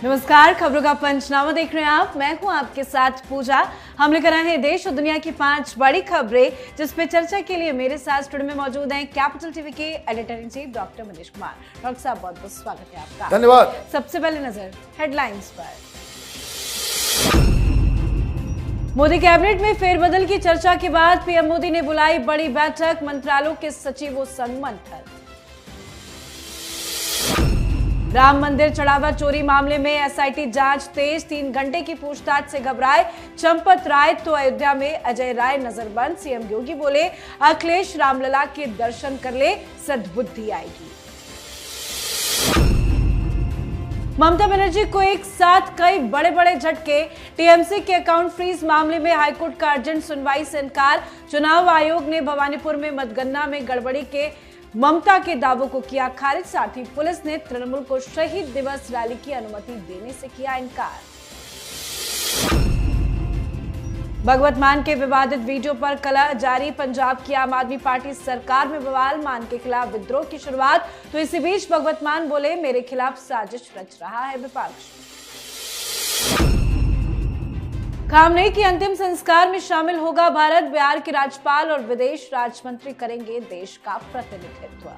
नमस्कार, खबरों का पंचनामा देख रहे हैं आप। मैं हूं आपके साथ पूजा। हम लेकर आए हैं देश और दुनिया की 5 बड़ी खबरें जिसपे चर्चा के लिए मेरे साथ स्टूडियो में मौजूद हैं कैपिटल टीवी के editor in chief doctor Manish Kumar. Doctor साहब, बहुत बहुत स्वागत है आपका। धन्यवाद। सबसे पहले नजर हेडलाइंस पर। मोदी कैबिनेट में फेरबदल की चर्चा के बाद पीएम मोदी ने बुलाई बड़ी बैठक, मंत्रालयों के सचिवों संग मंथन। राम मंदिर चढ़ावा चोरी मामले में एसआईटी जांच तेज, 3 घंटे की पूछताछ से घबराए चंपत राय तो अयोध्या में अजय राय नजरबंद। सीएम योगी बोले अखिलेश रामलला के दर्शन कर ले, सद्बुद्धि आएगी। ममता बनर्जी को एक साथ कई बड़े बड़े झटके, टीएमसी के अकाउंट फ्रीज मामले में हाईकोर्ट का अर्जेंट सुनवाई से इनकार। चुनाव आयोग ने भवानीपुर में मतगणना में गड़बड़ी के ममता के दावों को किया खारिज। साथ ही पुलिस ने तृणमूल को शहीद दिवस रैली की अनुमति देने से किया इनकार। भगवत मान के विवादित वीडियो पर कलह जारी, पंजाब की आम आदमी पार्टी सरकार में बवाल, मान के खिलाफ विद्रोह की शुरुआत। तो इसी बीच भगवत मान बोले मेरे खिलाफ साजिश रच रहा है विपक्ष। खामनेई के अंतिम संस्कार में शामिल होगा भारत, बिहार के राज्यपाल और विदेश राज्य मंत्री करेंगे देश का प्रतिनिधित्व।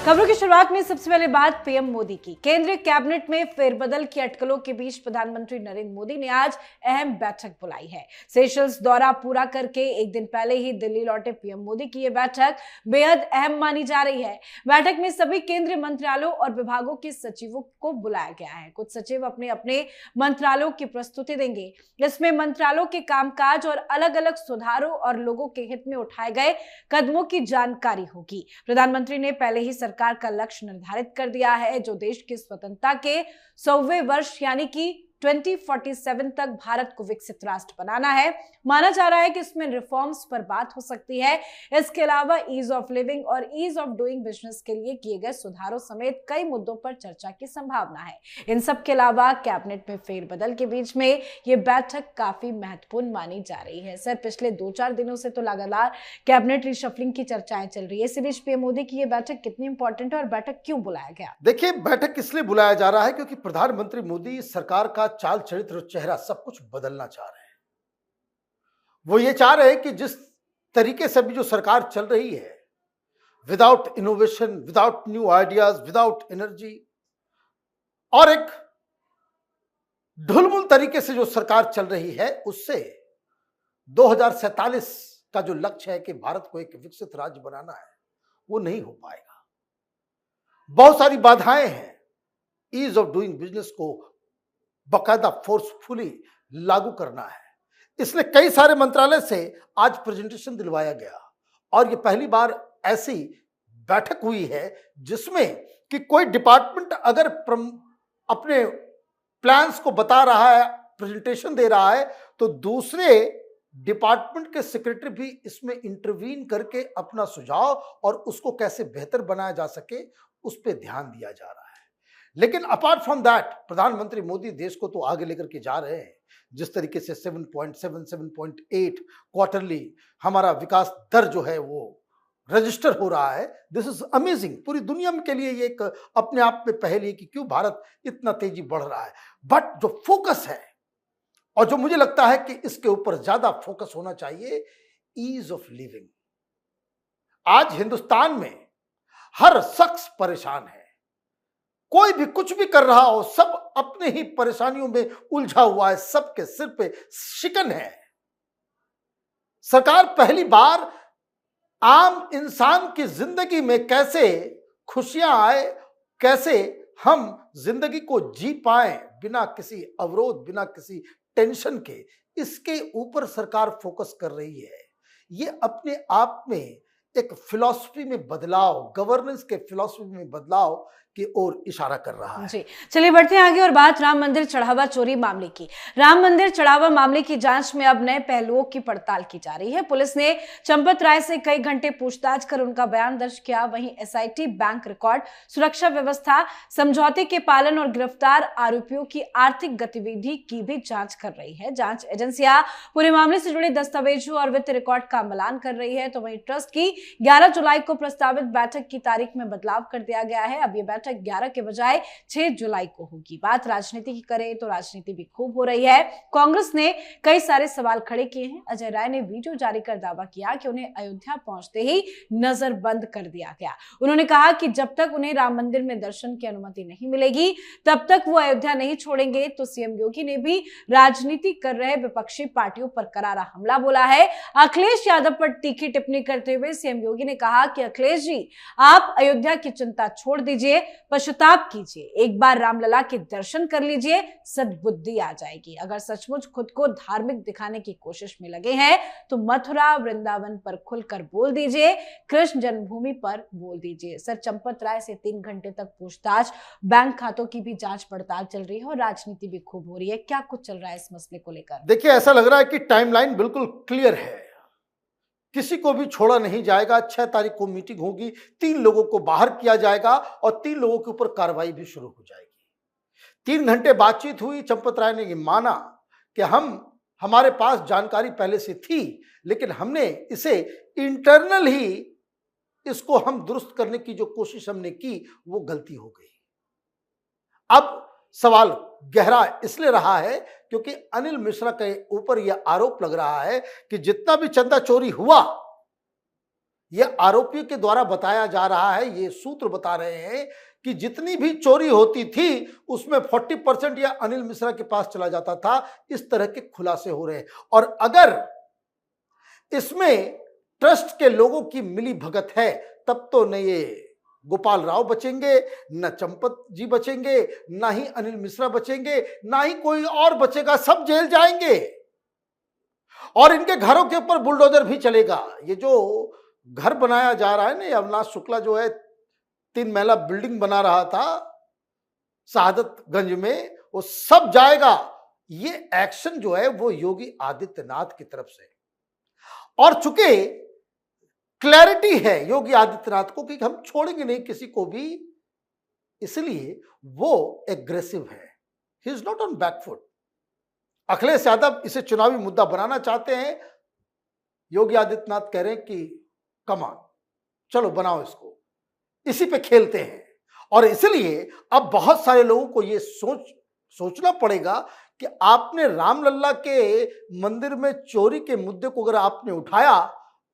खबरों की शुरुआत में सबसे पहले बात पीएम मोदी की। केंद्रीय कैबिनेट में फेरबदल की अटकलों के बीच प्रधानमंत्री नरेंद्र मोदी ने आज अहम बैठक बुलाई है। सेशल्स दौरा पूरा करके एक दिन पहले ही दिल्ली लौटे पीएम मोदी की यह बैठक बेहद अहम मानी जा रही है। बैठक में सभी केंद्रीय मंत्रालयों और विभागों के सचिवों को बुलाया गया है। कुछ सचिव अपने अपने मंत्रालयों की प्रस्तुति देंगे। इसमें मंत्रालयों के कामकाज और अलग अलग सुधारों और लोगों के हित में उठाए गए कदमों की जानकारी होगी। प्रधानमंत्री ने पहले ही सरकार का लक्ष्य निर्धारित कर दिया है, जो देश की स्वतंत्रता के 100वें वर्ष यानी कि 2047 तक भारत को विकसित राष्ट्र बनाना है। माना जा रहा है कि इसमें रिफॉर्म्स पर बात हो सकती है। इसके अलावा ईज ऑफ लिविंग और ईज ऑफ डूइंग बिजनेस के लिए किए गए सुधारों समेत कई मुद्दों पर चर्चा की संभावना है। इन सब के अलावा कैबिनेट में फेरबदल के बीच में ये बैठक काफी महत्वपूर्ण मानी जा रही है। सर, पिछले 2-4 दिनों से तो लगातार कैबिनेट रिशफलिंग की चर्चाएं चल रही है। इसी बीच पीएम मोदी की ये बैठक कितनी इंपॉर्टेंट है और बैठक क्यों बुलाया गया? देखिए, बैठक इसलिए बुलाया जा रहा है क्योंकि प्रधानमंत्री मोदी सरकार का चाल चरित्र और चेहरा सब कुछ बदलना चाह रहे हैं। वो ये चाह रहे हैं कि जिस तरीके से भी जो सरकार चल रही है, without innovation, without new ideas, without energy, और एक ढुलमुल तरीके से जो सरकार चल रही है, उससे 2047 का जो लक्ष्य है कि भारत को एक विकसित राज्य बनाना है, वो नहीं हो पाएगा। बहुत सारी बाधाएं हैं। ईज ऑफ डूइंग बिजनेस को बाकायदा फोर्सफुली लागू करना है, इसलिए कई सारे मंत्रालय से आज प्रेजेंटेशन दिलवाया गया। और ये पहली बार ऐसी बैठक हुई है जिसमें कि कोई डिपार्टमेंट अगर अपने प्लान्स को बता रहा है, प्रेजेंटेशन दे रहा है, तो दूसरे डिपार्टमेंट के सेक्रेटरी भी इसमें इंटरवीन करके अपना सुझाव और उसको कैसे बेहतर बनाया जा सके उस पर ध्यान दिया जा रहा है। लेकिन अपार्ट फ्रॉम दैट, प्रधानमंत्री मोदी देश को तो आगे लेकर के जा रहे हैं। जिस तरीके से 7.7, 7.8 क्वार्टरली हमारा विकास दर जो है वो रजिस्टर हो रहा है, दिस इज अमेजिंग। पूरी दुनिया के लिए ये एक अपने आप में पहल है कि क्यों भारत इतना तेजी बढ़ रहा है। बट जो फोकस है और जो मुझे लगता है कि इसके ऊपर ज्यादा फोकस होना चाहिए, ईज ऑफ लिविंग। आज हिंदुस्तान में हर शख्स परेशान है। कोई भी कुछ भी कर रहा हो, सब अपने ही परेशानियों में उलझा हुआ है, सबके सिर पे शिकन है। सरकार पहली बार आम इंसान की जिंदगी में कैसे खुशियां आए, कैसे हम जिंदगी को जी पाए बिना किसी अवरोध, बिना किसी टेंशन के, इसके ऊपर सरकार फोकस कर रही है। ये अपने आप में एक फिलॉसफी में बदलाव, गवर्नेंस के फिलॉसफी में बदलाव की ओर इशारा कर रहा है। जी, चलिए बढ़ते हैं आगे और बात राम मंदिर चढ़ावा चोरी मामले की। राम मंदिर चढ़ावा मामले की जांच में अब नए पहलुओं की पड़ताल की जा रही है। पुलिस ने चंपत राय से कई घंटे पूछताछ कर उनका बयान दर्ज किया। वहीं एसआईटी बैंक रिकॉर्ड, सुरक्षा व्यवस्था, समझौते के पालन और गिरफ्तार आरोपियों की आर्थिक गतिविधि की भी जांच कर रही है। जांच एजेंसियां पूरे मामले से जुड़े दस्तावेजों और वित्त रिकॉर्ड का मिलान कर रही है। तो वहीं ट्रस्ट की 11 जुलाई को प्रस्तावित बैठक की तारीख में बदलाव कर दिया गया है। अब यह बैठक 11 के बजाय 6 जुलाई को होगी। बात राजनीति की करें तो राजनीति भी खूब हो रही है। कांग्रेस ने कई सारे सवाल खड़े किए हैं। अजय राय ने वीडियो जारी कर दावा किया कि उन्हें अयोध्या पहुंचते ही नजरबंद कर दिया गया। उन्होंने कहा कि जब तक उन्हें राम मंदिर में दर्शन की अनुमति नहीं मिलेगी तब तक वो अयोध्या नहीं छोड़ेंगे। तो सीएम योगी ने भी राजनीति कर रहे विपक्षी पार्टियों पर करारा हमला बोला है। अखिलेश यादव पर तीखी टिप्पणी करते हुए सीएम योगी ने कहा कि अखिलेश जी, आप अयोध्या की चिंता छोड़ दीजिए, पश्चाताप कीजिए, एक बार रामलला के दर्शन कर लीजिए, सद्बुद्धि आ जाएगी। अगर सचमुच खुद को धार्मिक दिखाने की कोशिश में लगे हैं तो मथुरा वृंदावन पर खुलकर बोल दीजिए, कृष्ण जन्मभूमि पर बोल दीजिए। सर चंपत राय से 3 घंटे तक पूछताछ, बैंक खातों की भी जांच पड़ताल चल रही है और राजनीति भी खूब हो रही है। क्या कुछ चल रहा है इस मसले को लेकर? देखिए, ऐसा लग रहा है कि टाइमलाइन बिल्कुल क्लियर है, किसी को भी छोड़ा नहीं जाएगा। 6 तारीख को मीटिंग होगी, 3 लोगों को बाहर किया जाएगा और 3 लोगों के ऊपर कार्रवाई भी शुरू हो जाएगी। 3 घंटे बातचीत हुई। चंपत राय ने ये माना कि हमारे पास जानकारी पहले से थी, लेकिन हमने इसे इंटरनल ही इसको हम दुरुस्त करने की जो कोशिश हमने की वो गलती हो गई। अब सवाल गहरा इसलिए रहा है क्योंकि अनिल मिश्रा के ऊपर यह आरोप लग रहा है कि जितना भी चंदा चोरी हुआ यह आरोपियों के द्वारा बताया जा रहा है। ये सूत्र बता रहे हैं कि जितनी भी चोरी होती थी उसमें 40% या अनिल मिश्रा के पास चला जाता था। इस तरह के खुलासे हो रहे हैं और अगर इसमें ट्रस्ट के लोगों की मिली भगत है तब तो न ये गोपाल राव बचेंगे, न चंपत जी बचेंगे, ना ही अनिल मिश्रा बचेंगे, ना ही कोई और बचेगा। सब जेल जाएंगे और इनके घरों के ऊपर बुलडोजर भी चलेगा। ये जो घर बनाया जा रहा है ना, अविनाश शुक्ला जो है 3 महला बिल्डिंग बना रहा था शहादतगंज में, वो सब जाएगा। ये एक्शन जो है वो योगी आदित्यनाथ की तरफ से, और चूंकि क्लैरिटी है योगी आदित्यनाथ को कि हम छोड़ेंगे नहीं किसी को भी, इसलिए वो एग्रेसिव है। He is not on backfoot. Akhilesh Yadav इसे चुनावी मुद्दा बनाना चाहते हैं। योगी आदित्यनाथ कह रहे हैं कि कमान, चलो बनाओ इसको, इसी पे खेलते हैं। और इसलिए अब बहुत सारे लोगों को ये सोचना पड़ेगा कि आपने रामलला के मंदिर में चोरी के मुद्दे को अगर आपने उठाया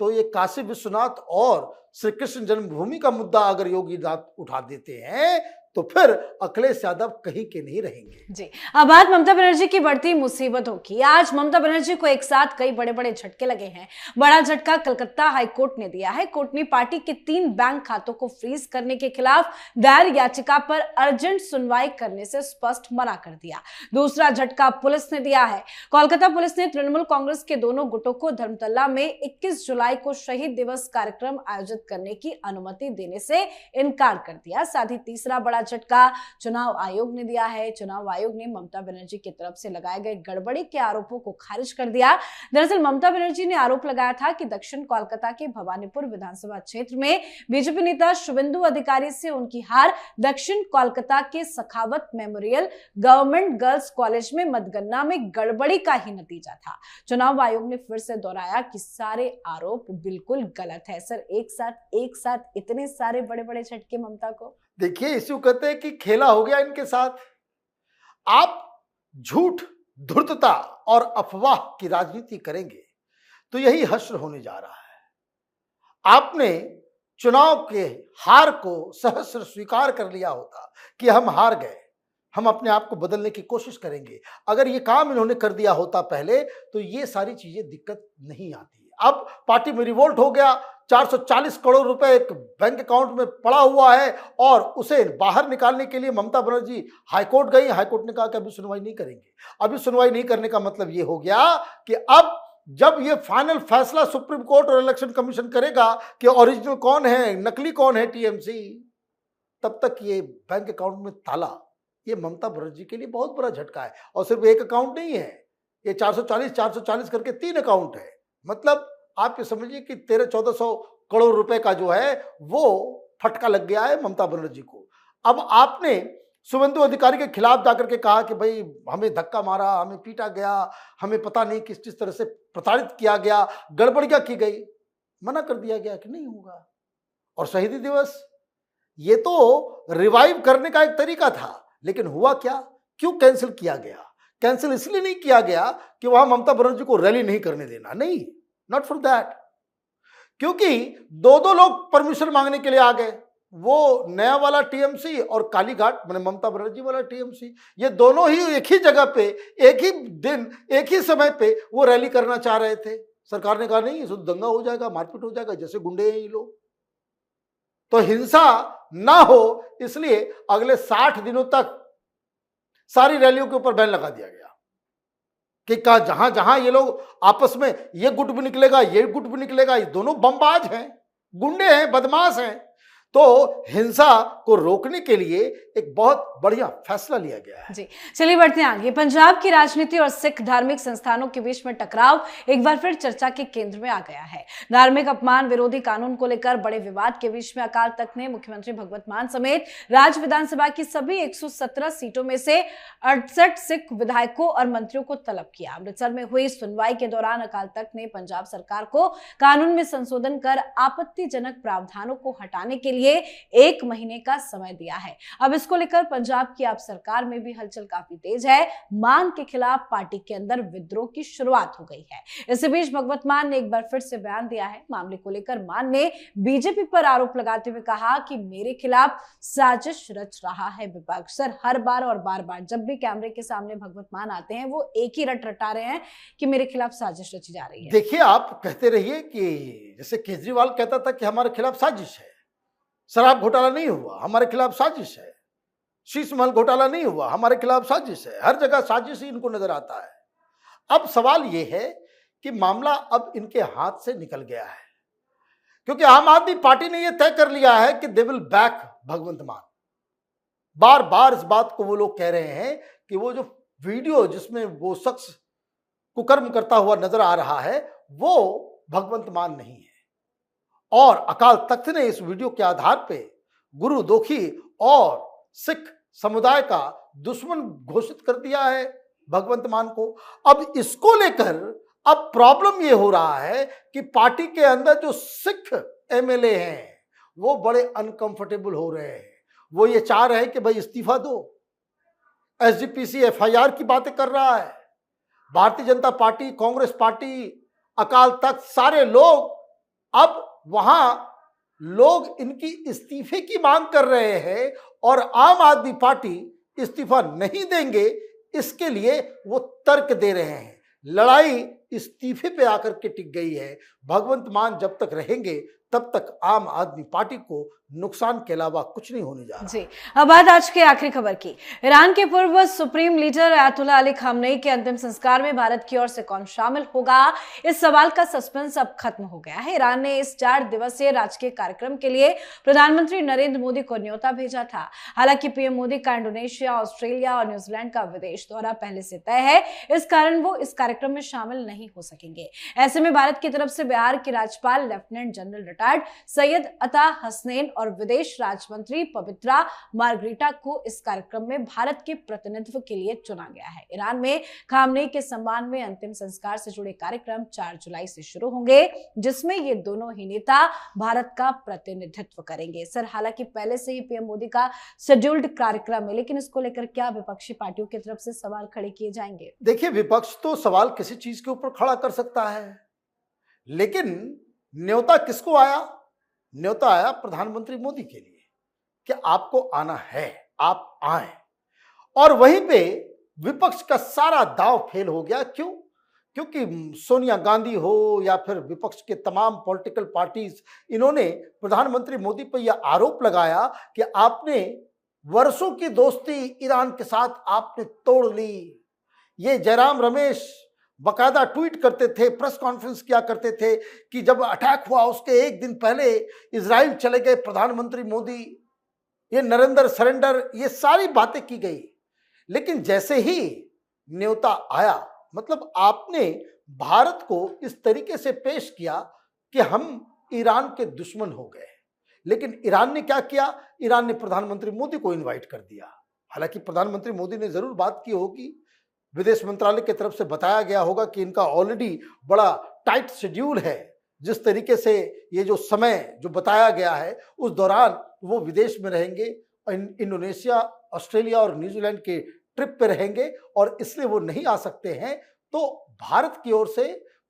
तो ये काशी विश्वनाथ और श्री कृष्ण जन्मभूमि का मुद्दा अगर योगी उठा देते हैं तो फिर अखिलेश यादव कहीं के नहीं रहेंगे। जी, अब बात ममता बनर्जी की बढ़ती मुसीबतों की। आज ममता बनर्जी को एक साथ कई बड़े बड़े झटके लगे हैं। बड़ा झटका कलकत्ता हाईकोर्ट ने दिया है। कोर्ट ने पार्टी के 3 बैंक खातों को फ्रीज करने के खिलाफ दायर याचिका पर अर्जेंट सुनवाई करने से स्पष्ट मना कर दिया। दूसरा झटका पुलिस ने दिया है। कोलकाता पुलिस ने तृणमूल कांग्रेस के दोनों गुटों को धर्मतला में 21 जुलाई को शहीद दिवस कार्यक्रम आयोजित करने की अनुमति देने से इनकार कर दिया। साथ ही तीसरा बड़ा झटका चुनाव आयोग ने दिया है। चुनाव आयोग ने ममता बनर्जी की तरफ से लगाए गए गड़बड़ी के आरोपों को खारिज कर दिया। दरअसल ममता बनर्जी ने आरोप लगाया था कि दक्षिण कोलकाता के भवानीपुर विधानसभा क्षेत्र में बीजेपी नेता शुभेंदु अधिकारी से उनकी हार दक्षिण कोलकाता के सखावत मेमोरियल गवर्नमेंट गर्ल्स कॉलेज में मतगणना में गड़बड़ी का ही नतीजा था। चुनाव आयोग ने फिर से दोहराया कि सारे आरोप बिल्कुल गलत है। सर एक साथ इतने सारे बड़े बड़े झटके ममता को, देखिए इसी कहते हैं कि खेला हो गया इनके साथ। आप झूठ, धूर्तता और अफवाह की राजनीति करेंगे तो यही हश्र होने जा रहा है। आपने चुनाव के हार को सहस्र स्वीकार कर लिया होता कि हम हार गए, हम अपने आप को बदलने की कोशिश करेंगे। अगर ये काम इन्होंने कर दिया होता पहले तो ये सारी चीजें दिक्कत नहीं आती। अब पार्टी में रिवोल्ट हो गया। 440 करोड़ रुपए एक बैंक अकाउंट में पड़ा हुआ है और उसे बाहर निकालने के लिए ममता बनर्जी हाईकोर्ट गई। हाईकोर्ट ने कहा कि अभी सुनवाई नहीं करेंगे। अभी सुनवाई नहीं करने का मतलब ये हो गया कि अब जब ये फाइनल फैसला सुप्रीम कोर्ट और इलेक्शन कमीशन करेगा कि ओरिजिनल कौन है, नकली कौन है टीएमसी, तब तक ये बैंक अकाउंट में ताला, ये ममता बनर्जी के लिए बहुत बड़ा झटका है। और सिर्फ एक अकाउंट नहीं है, ये 440 करके 3 अकाउंट है। मतलब आप ये समझिए कि 1300-1400 करोड़ रुपए का जो है वो फटका लग गया है ममता बनर्जी को। अब आपने शुभेंदु अधिकारी के खिलाफ जाकर के कहा कि भाई हमें धक्का मारा, हमें पीटा गया, हमें पता नहीं किस तरह से प्रताड़ित किया गया, गड़बड़ियां की गई, मना कर दिया गया कि नहीं होगा। और शहीदी दिवस ये तो रिवाइव करने का एक तरीका था, लेकिन हुआ क्या, क्यों कैंसिल किया गया? कैंसिल इसलिए नहीं किया गया कि वहां ममता बनर्जी को रैली नहीं करने देना, नहीं, नॉट फॉर दैट। क्योंकि दो लोग परमिशन मांगने के लिए आ गए, वो नया वाला टीएमसी और कालीघाट मैंने ममता बनर्जी वाला टीएमसी, ये दोनों ही एक ही जगह पे, एक ही दिन, एक ही समय पे वो रैली करना चाह रहे थे। सरकार ने कहा नहीं, इसमें दंगा हो जाएगा, मारपीट हो जाएगा, जैसे गुंडे हैं ये लोग, तो हिंसा ना हो, इसलिए अगले 60 दिनों तक सारी रैलियों के ऊपर बैन लगा दिया गया कि जहां जहां ये लोग आपस में, ये गुट भी निकलेगा, ये गुट भी निकलेगा, ये दोनों बमबाज हैं, गुंडे हैं, बदमाश हैं। तो हिंसा को रोकने के लिए एक बहुत बढ़िया फैसला लिया गया है। जी, चलिए बढ़ते हैं आगे। पंजाब की राजनीति और सिख धार्मिक संस्थानों के बीच में टकराव एक बार फिर चर्चा के केंद्र में आ गया है। धार्मिक अपमान विरोधी कानून को लेकर बड़े विवाद के बीच में अकाल तख्त ने मुख्यमंत्री भगवत मान समेत राज्य विधानसभा की सभी 117 सीटों में से 68 सिख विधायकों और मंत्रियों को तलब किया। अमृतसर में हुई सुनवाई के दौरान अकाल तख्त ने पंजाब सरकार को कानून में संशोधन कर आपत्तिजनक प्रावधानों को हटाने के लिए 1 महीने का समय दिया है। अब इसको लेकर पंजाब की आप सरकार में भी हलचल काफी तेज है। मान के खिलाफ पार्टी के अंदर विद्रोह की शुरुआत हो गई है। इसी बीच भगवत मान ने एक बार फिर से बयान दिया है। मामले को लेकर मान ने बीजेपी पर आरोप लगाते हुए कहा कि मेरे खिलाफ साजिश रच रहा है विपक्ष। सर, हर बार और बार बार जब भी कैमरे के सामने भगवत मान आते हैं वो एक ही रट रटा रहे हैं कि मेरे खिलाफ साजिश रची जा रही है। देखिए, आप कहते रहिए कि जैसे केजरीवाल कहता था कि हमारे खिलाफ साजिश है, शराब घोटाला नहीं हुआ, हमारे खिलाफ साजिश है, शीश महल घोटाला नहीं हुआ, हमारे खिलाफ साजिश है, हर जगह साजिश ही इनको नजर आता है। अब सवाल यह है कि मामला अब इनके हाथ से निकल गया है, क्योंकि आम आदमी पार्टी ने यह तय कर लिया है कि दे विल बैक भगवंत मान। बार बार इस बात को वो लोग कह रहे हैं कि वो जो वीडियो जिसमें वो शख्स कुकर्म करता हुआ नजर आ रहा है वो भगवंत मान नहीं है। और अकाल तख्त ने इस वीडियो के आधार पे गुरु दोखी और सिख समुदाय का दुश्मन घोषित कर दिया है भगवंत मान को। अब इसको लेकर अब प्रॉब्लम यह हो रहा है कि पार्टी के अंदर जो सिख एमएलए हैं वो बड़े अनकंफर्टेबल हो रहे हैं। वो ये चाह रहे हैं कि भाई इस्तीफा दो। एसजीपीसी एफआईआर की बातें कर रहा है। भारतीय जनता पार्टी, कांग्रेस पार्टी, अकाल तख्त, सारे लोग अब वहां लोग इनकी इस्तीफे की मांग कर रहे हैं और आम आदमी पार्टी इस्तीफा नहीं देंगे, इसके लिए वो तर्क दे रहे हैं। लड़ाई इस्तीफे पे आकर के टिक गई है। भगवंत मान जब तक रहेंगे तब तक आम आदमी पार्टी को नुकसान के अलावा कुछ नहीं होने जा रहा। जी, अब बात आज की आखिरी खबर की। ईरान के पूर्व supreme leader Ayatollah Ali Khamenei के अंतिम संस्कार में भारत की ओर से कौन शामिल होगा, इस सवाल का सस्पेंस अब खत्म हो गया है। ईरान ने इस 4 दिवसीय राजकीय कार्यक्रम के लिए प्रधानमंत्री नरेंद्र मोदी को न्योता भेजा था। हालांकि पीएम मोदी का इंडोनेशिया, ऑस्ट्रेलिया और न्यूजीलैंड का विदेश दौरा पहले से तय है, इस कारण वो इस कार्यक्रम में शामिल नहीं हो सकेंगे। ऐसे में भारत की तरफ से बिहार के राज्यपाल लेफ्टिनेंट जनरल रिटायर्ड सैयद अता हसनैन और विदेश राज्य मंत्री पवित्रा मार्गरीटा को इस कार्यक्रम में भारत के प्रतिनिधित्व के लिए चुना गया है। ईरान में खामनेई के सम्मान में अंतिम संस्कार से जुड़े कार्यक्रम 4 जुलाई से शुरू होंगे, जिसमें ये दोनों ही नेता भारत का प्रतिनिधित्व करेंगे। सर, हालांकि पहले से ही पीएम मोदी का शेड्यूल्ड कार्यक्रम है, लेकिन इसको लेकर क्या विपक्षी पार्टियों की तरफ से सवाल खड़े किए जाएंगे? देखिए, विपक्ष तो सवाल किसी चीज के ऊपर खड़ा कर सकता है, लेकिन न्योता किसको आया? न्योता आया प्रधानमंत्री मोदी के लिए कि आपको आना है, आप आए। और वहीं पे विपक्ष का सारा दाव फेल हो गया। क्यों? क्योंकि सोनिया गांधी हो या फिर विपक्ष के तमाम पॉलिटिकल पार्टीज, इन्होंने प्रधानमंत्री मोदी पर यह आरोप लगाया कि आपने वर्षों की दोस्ती ईरान के साथ आपने तोड़ ली। ये जयराम रमेश बकायदा ट्वीट करते थे, प्रेस कॉन्फ्रेंस किया करते थे कि जब अटैक हुआ उसके एक दिन पहले इजराइल चले गए प्रधानमंत्री मोदी। ये नरेंद्र सरेंडर, ये सारी बातें की गई। लेकिन जैसे ही न्योता आया, मतलब आपने भारत को इस तरीके से पेश किया कि हम ईरान के दुश्मन हो गए। लेकिन ईरान ने क्या किया? ईरान ने प्रधानमंत्री मोदी को इनवाइट कर दिया। हालांकि प्रधानमंत्री मोदी ने जरूर बात की होगी, विदेश मंत्रालय की तरफ से बताया गया होगा कि इनका ऑलरेडी बड़ा टाइट शेड्यूल है। जिस तरीके से ये जो समय जो बताया गया है, उस दौरान वो विदेश में रहेंगे, इंडोनेशिया, ऑस्ट्रेलिया और न्यूजीलैंड के ट्रिप पे रहेंगे और इसलिए वो नहीं आ सकते हैं। तो भारत की ओर से,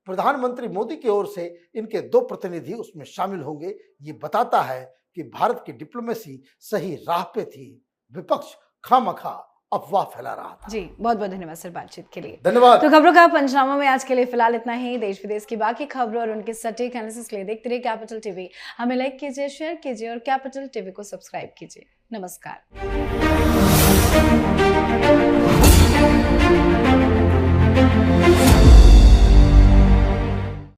प्रधानमंत्री मोदी की ओर से इनके 2 प्रतिनिधि उसमें शामिल होंगे। ये बताता है कि भारत की डिप्लोमेसी सही राह पे थी, विपक्ष खामखा अफवाह फैला रहा था। जी, बहुत बहुत धन्यवाद सर बातचीत के लिए। धन्यवाद। तो खबरों का पंचनामा में आज के लिए फिलहाल इतना ही। देश विदेश की बाकी खबरों और उनके सटीक एनालिसिस के लिए देखते रहिए कैपिटल टीवी। हमें लाइक कीजिए, शेयर कीजिए और कैपिटल टीवी को सब्सक्राइब कीजिए। नमस्कार।